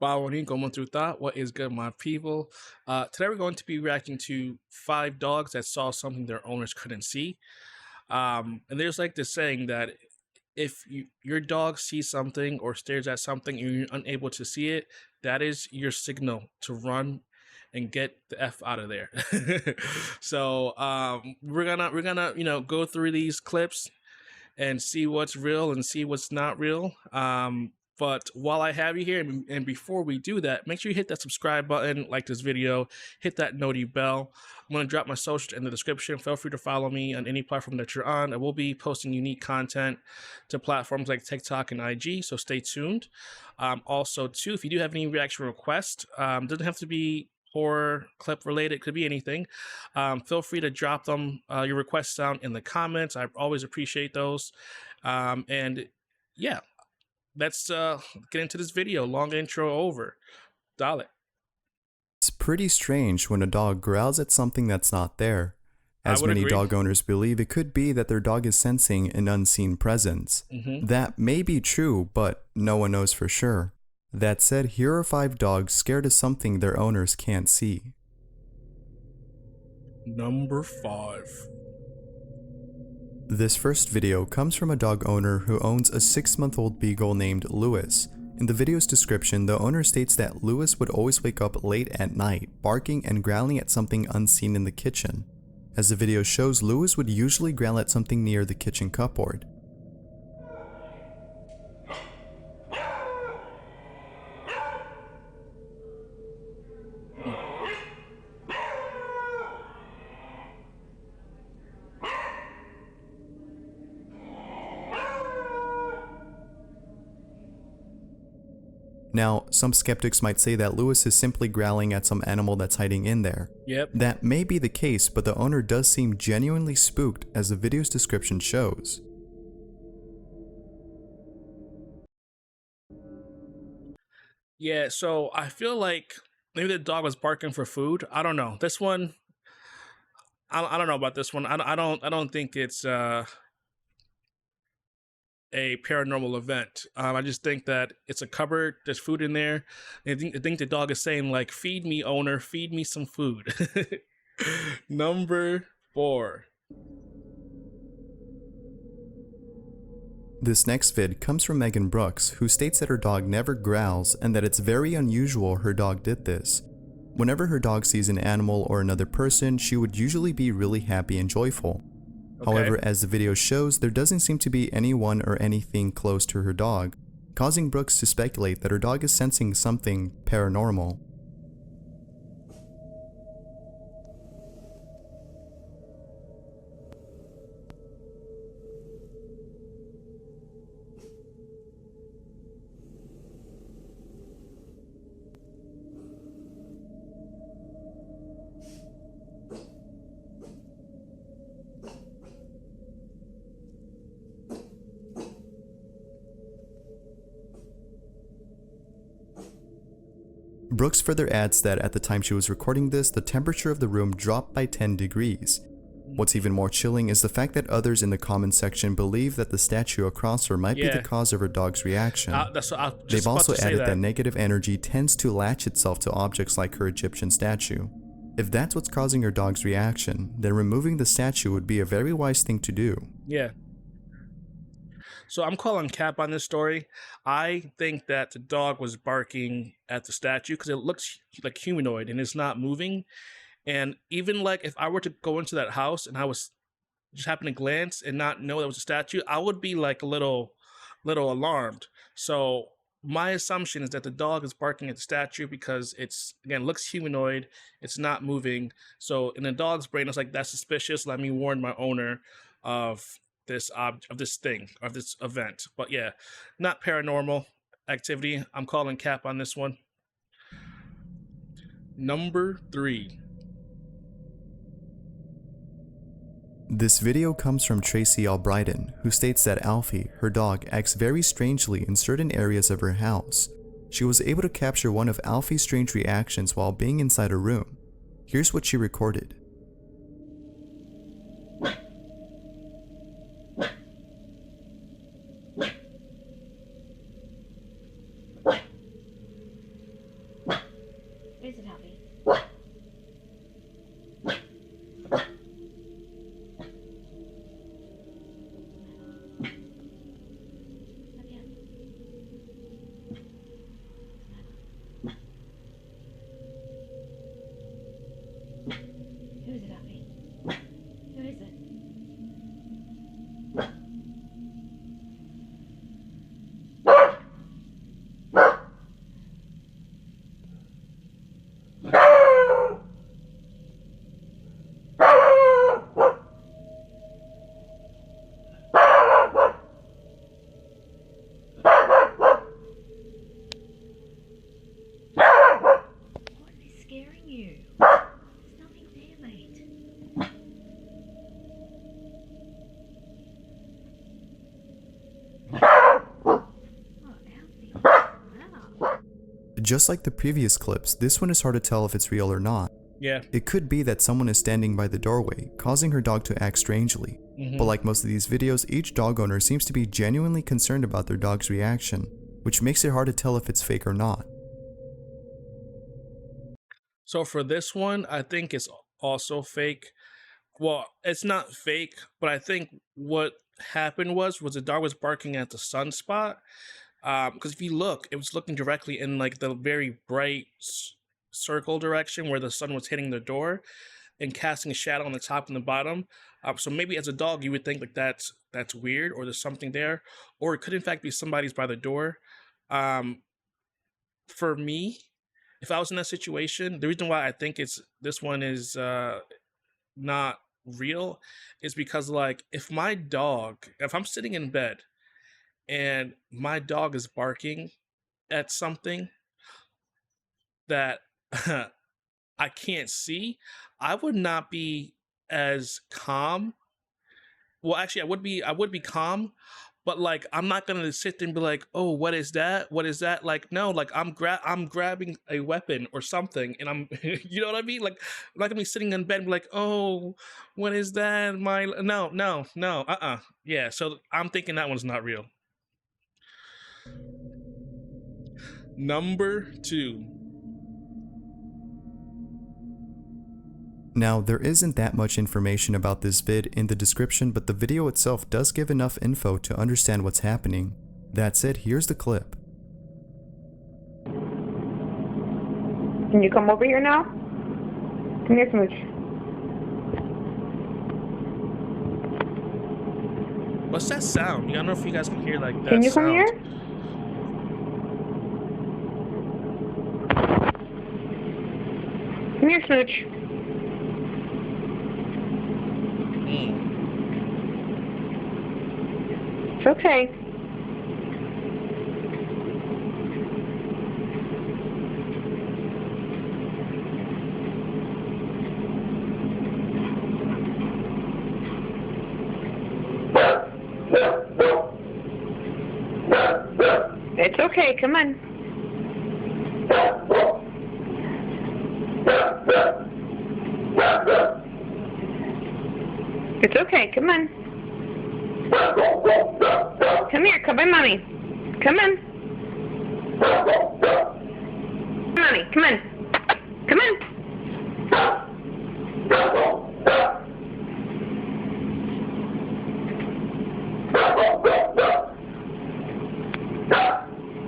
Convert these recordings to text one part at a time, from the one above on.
Following going through thought. What is good, my people? Today we're going to be reacting to 5 dogs that saw something their owners couldn't see. And there's like this saying that if your dog sees something or stares at something and you're unable to see it, that is your signal to run and get the f out of there. So we're gonna go through these clips and see what's real and see what's not real. But while I have you here, and before we do that, make sure you hit that subscribe button, like this video, hit that noti bell. I'm going to drop my socials in the description. Feel free to follow me on any platform that you're on. I will be posting unique content to platforms like TikTok and IG, so stay tuned. Also, too, if you do have any reaction requests, doesn't have to be horror clip related, could be anything. Feel free to drop them your requests down in the comments. I always appreciate those. And yeah, let's get into this video. Long intro over. Dale. It's pretty strange when a dog growls at something that's not there. I As would many agree. dog owners believe, it could be that their dog is sensing an unseen presence. That may be true, but no one knows for sure. That said, here are 5 dogs scared of something their owners can't see. Number 5. This first video comes from a dog owner who owns a 6-month-old beagle named Lewis. In the video's description, the owner states that Lewis would always wake up late at night, barking and growling at something unseen in the kitchen. As the video shows, Lewis would usually growl at something near the kitchen cupboard. Now, some skeptics might say that Lewis is simply growling at some animal that's hiding in there. Yep. That may be the case, but the owner does seem genuinely spooked as the video's description shows. Yeah, so I feel like maybe the dog was barking for food. I don't know. This one, I don't know about this one. I don't think it's a paranormal event. I just think that it's a cupboard. There's food in there. I think the dog is saying like, "Feed me, owner. Feed me some food." Number 4. This next vid comes from Megan Brooks, who states that her dog never growls and that it's very unusual her dog did this. Whenever her dog sees an animal or another person, she would usually be really happy and joyful. Okay. However, as the video shows, there doesn't seem to be anyone or anything close to her dog, causing Brooks to speculate that her dog is sensing something paranormal. Brooks further adds that at the time she was recording this, the temperature of the room dropped by 10 degrees. What's even more chilling is the fact that others in the comment section believe that the statue across her might be the cause of her dog's reaction. That's what I was just They've about also to say added that that. negative energy tends to latch itself to objects like her Egyptian statue. If that's what's causing her dog's reaction, then removing the statue would be a very wise thing to do. Yeah. So I'm calling cap on this story. I think that the dog was barking at the statue because it looks like humanoid and it's not moving. And even like if I were to go into that house and I was just happen to glance and not know that was a statue, I would be like a little alarmed. So my assumption is that the dog is barking at the statue because it's, again, looks humanoid, it's not moving. So in the dog's brain, it's like, that's suspicious. Let me warn my owner of this of this event. But yeah, not paranormal activity. I'm calling cap on this one. Number 3. This video comes from Tracy Albrighton, who states that Alfie, her dog, acts very strangely in certain areas of her house. She was able to capture one of Alfie's strange reactions while being inside a room. Here's what she recorded. is it, Happy? Who is it, Happy? Who is it? What is scaring you? There's nothing there, mate. Oh, Alfie. Wow. Just like the previous clips, this one is hard to tell if it's real or not. Yeah. It could be that someone is standing by the doorway, causing her dog to act strangely. But like most of these videos, each dog owner seems to be genuinely concerned about their dog's reaction, which makes it hard to tell if it's fake or not. So for this one, I think it's also fake. Well, it's not fake, but I think what happened was the dog was barking at the sunspot. Because if you look, it was looking directly in like the very bright circle direction where the sun was hitting the door and casting a shadow on the top and the bottom. So maybe as a dog, you would think like that's weird, or there's something there, or it could in fact be somebody's by the door. For me, if I was in that situation, the reason why I think this one is not real is because like if I'm sitting in bed and my dog is barking at something that I can't see, I would not be as calm. Well, actually, I would be calm, but like I'm not gonna sit there and be like, "Oh, what is that? What is that?" Like, no, like I'm grabbing a weapon or something, and I'm, you know what I mean? Like, I'm not gonna be sitting in bed and be like, "Oh, what is that?" No. Yeah, so I'm thinking that one's not real. Number 2. Now, there isn't that much information about this vid in the description, but the video itself does give enough info to understand what's happening. That said, here's the clip. Can you come over here now? Come here, Smooch. What's that sound? I don't know if you guys can hear like that Can you sound. come here? Come here, Smooch. It's okay. It's okay, come on. It's okay, come on. Come here, come on, Mommy. Come on. Mommy, come on. Come on.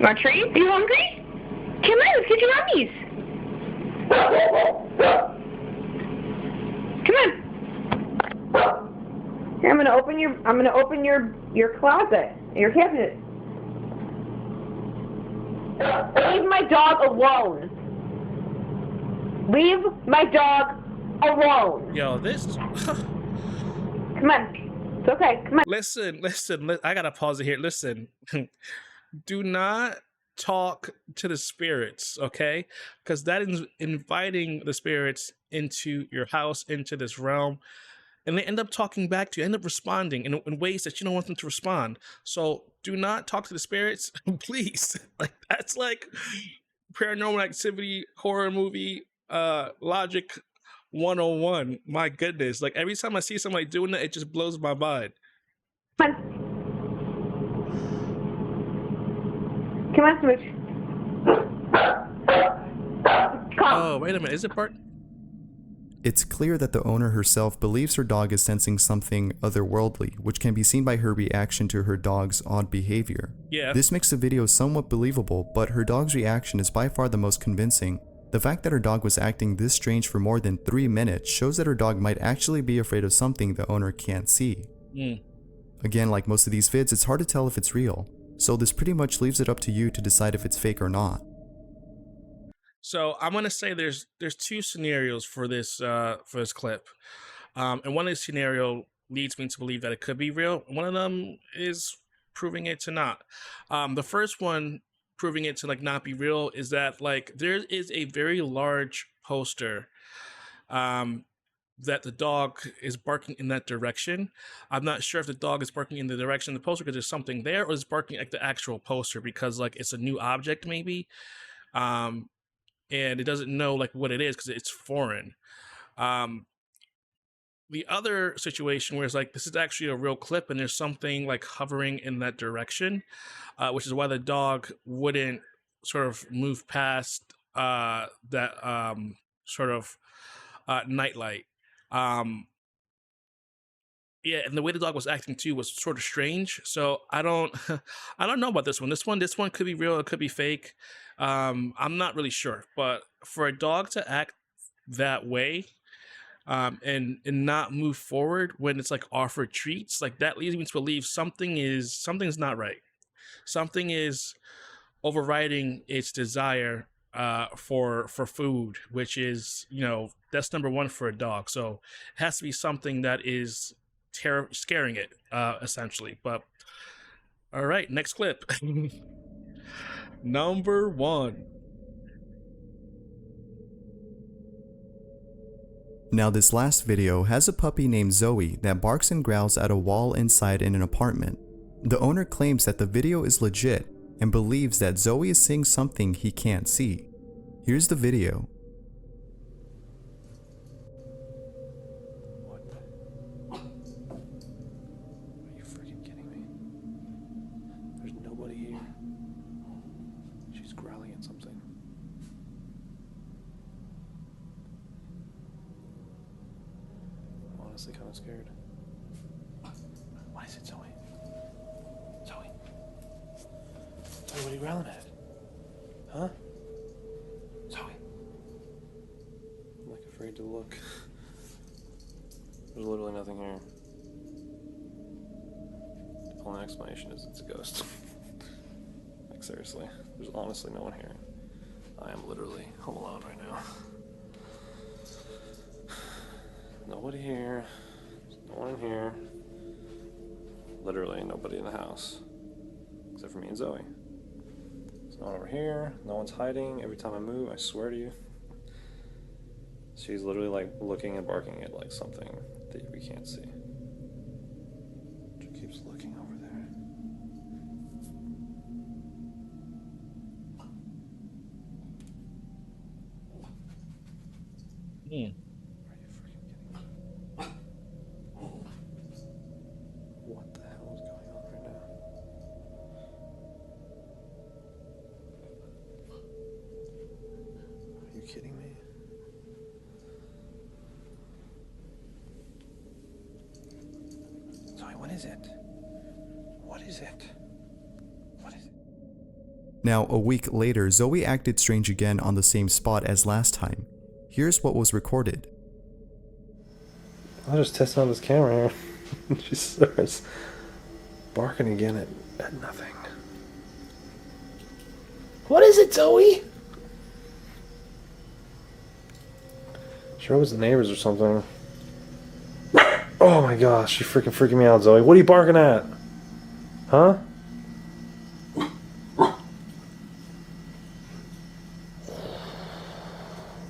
Want a treat? Are you hungry? Come on, let's get your mummies. Come on. Here, I'm gonna open your closet, your cabinet. Leave my dog alone. Leave my dog alone. Yo, this. Come on. It's okay. Come on. Listen. I gotta pause it here. Listen. Do not talk to the spirits, okay? Because that is inviting the spirits into your house, into this realm, and they end up talking back to you, end up responding in ways that you don't want them to respond. So do not talk to the spirits, please. Like that's like paranormal activity, horror movie, logic 101. My goodness. Like every time I see somebody doing that, it just blows my mind. Come on. Come on, Smooch. Come. Oh, wait a minute. Is it bark? It's clear that the owner herself believes her dog is sensing something otherworldly, which can be seen by her reaction to her dog's odd behavior. Yeah. This makes the video somewhat believable, but her dog's reaction is by far the most convincing. The fact that her dog was acting this strange for more than 3 minutes shows that her dog might actually be afraid of something the owner can't see. Again, like most of these vids, it's hard to tell if it's real, so this pretty much leaves it up to you to decide if it's fake or not. So I'm gonna say there's two scenarios for this clip, and one of the scenario leads me to believe that it could be real. One of them is proving it to not. The first one proving it to like not be real is that like there is a very large poster, that the dog is barking in that direction. I'm not sure if the dog is barking in the direction of the poster because there's something there, or is barking at the actual poster because like it's a new object maybe. Um, and it doesn't know like what it is because it's foreign. Um, the other situation where it's like this is actually a real clip and there's something like hovering in that direction, which is why the dog wouldn't sort of move past that sort of nightlight. Um, yeah, and the way the dog was acting too was sort of strange. So I don't, I don't know about this one. This one could be real. It could be fake. I'm not really sure. But for a dog to act that way, and not move forward when it's like offered treats, like that leads me to believe something's not right. Something is overriding its desire for food, which is, you know, that's number one for a dog. So it has to be something that is scaring it, essentially. But all right, next clip. Number one. Now this last video has a puppy named Zoe that barks and growls at a wall inside in an apartment. The owner claims that the video is legit and believes that Zoe is seeing something he can't see. Here's the video. What? Are you freaking kidding me? There's nobody here. She's growling at something. I'm honestly kind of scared. What is it, Zoe? Zoe? Zoe, what are you growling at? Huh? Zoe? I'm like afraid to look. There's literally nothing here. The only explanation is it's a ghost. Like seriously, there's honestly no one here. I am literally home alone right now. Nobody here. There's no one in here. Literally nobody in the house. Except for me and Zoe. There's no one over here. No one's hiding. Every time I move, I swear to you. She's literally like looking and barking at like something that we can't see. She keeps looking over there. Are you freaking kidding me? What the hell is going on right now? Are you kidding me? Sorry, what is it? What is it? What is it? Now, a week later, Zoe acted strange again on the same spot as last time. Here's what was recorded. I'll just test out this camera here. She starts barking again at nothing. What is it, Zoe? Sure it was the neighbors or something. Oh my gosh, she's freaking me out, Zoe. What are you barking at? Huh?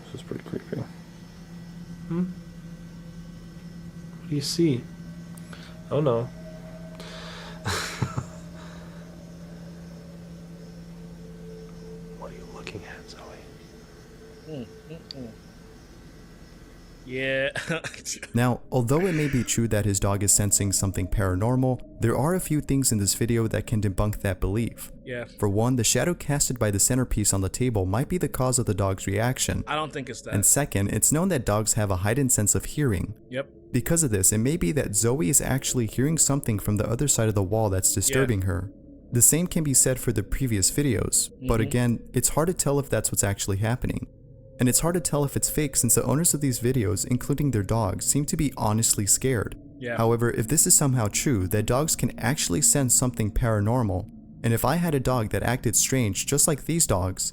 This is pretty creepy. What do you see? Oh no. What are you looking at, Zoe? Yeah. Now, although it may be true that his dog is sensing something paranormal, there are a few things in this video that can debunk that belief. Yeah. For one, the shadow casted by the centerpiece on the table might be the cause of the dog's reaction. I don't think it's And that. second, it's known that dogs have a heightened sense of hearing. Yep. Because of this, it may be that Zoe is actually hearing something from the other side of the wall that's disturbing her. The same can be said for the previous videos, but again, it's hard to tell if that's what's actually happening. And it's hard to tell if it's fake since the owners of these videos, including their dogs, seem to be honestly scared. Yeah. However, if this is somehow true, that dogs can actually sense something paranormal, and if I had a dog that acted strange just like these dogs,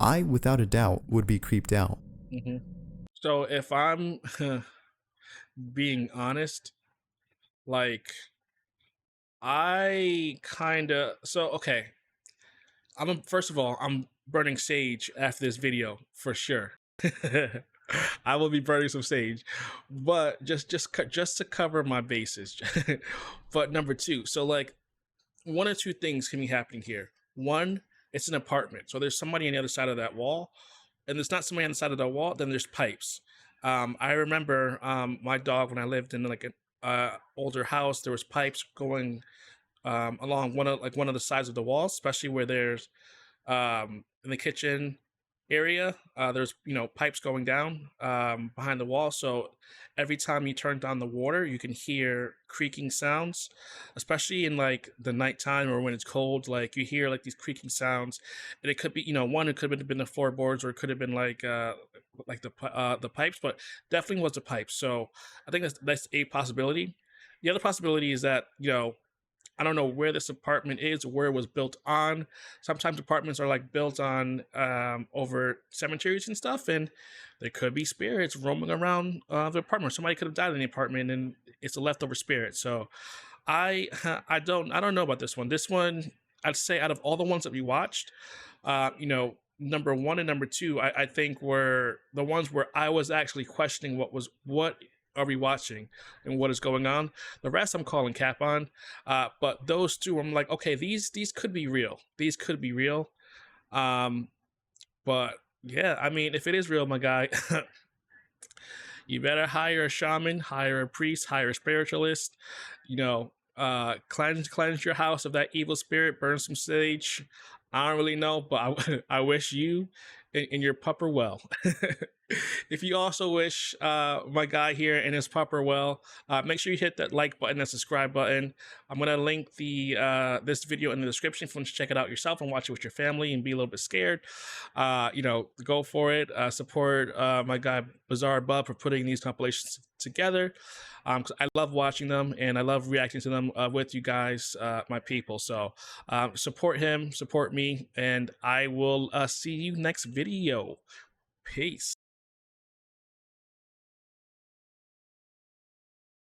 I, without a doubt, would be creeped out. So if I'm being honest, like I kind of okay. First of all, I'm burning sage after this video for sure. I will be burning some sage, but just to cover my bases. But number two, so like one or two things can be happening here. One, it's an apartment, so there's somebody on the other side of that wall, and there's not somebody on the side of the wall. Then there's pipes. I remember my dog when I lived in like an older house. There was pipes going along one of the sides of the wall, especially where there's in the kitchen area. There's pipes going down behind the wall, so every time you turn down the water, you can hear creaking sounds, especially in like the nighttime or when it's cold. Like you hear like these creaking sounds, and it could be one, it could have been the floorboards, or it could have been like the pipes, but definitely was the pipes. So I think that's a possibility. The other possibility is that I don't know where this apartment is, where it was built on. Sometimes apartments are like built on over cemeteries and stuff, and there could be spirits roaming around the apartment. Somebody could have died in the apartment, and it's a leftover spirit. So I I don't know about this one. This one, I'd say out of all the ones that we watched, number one and number two, I think were the ones where I was actually questioning what are we watching and what is going on. The rest I'm calling cap on, but those two I'm like, okay, these could be real. These could be real. But yeah, I mean, if it is real, my guy, you better hire a shaman, hire a priest, hire a spiritualist. Cleanse your house of that evil spirit, burn some sage. I don't really know, but I wish you and your pupper well. If you also wish my guy here and his pupper well, make sure you hit that like button and subscribe button. I'm gonna link this video in the description if you want to check it out yourself and watch it with your family and be a little bit scared. Go for it. Support my guy Bizarre Bub for putting these compilations together. 'Cause I love watching them and I love reacting to them with you guys, my people. So support him, support me, and I will see you next video. Peace.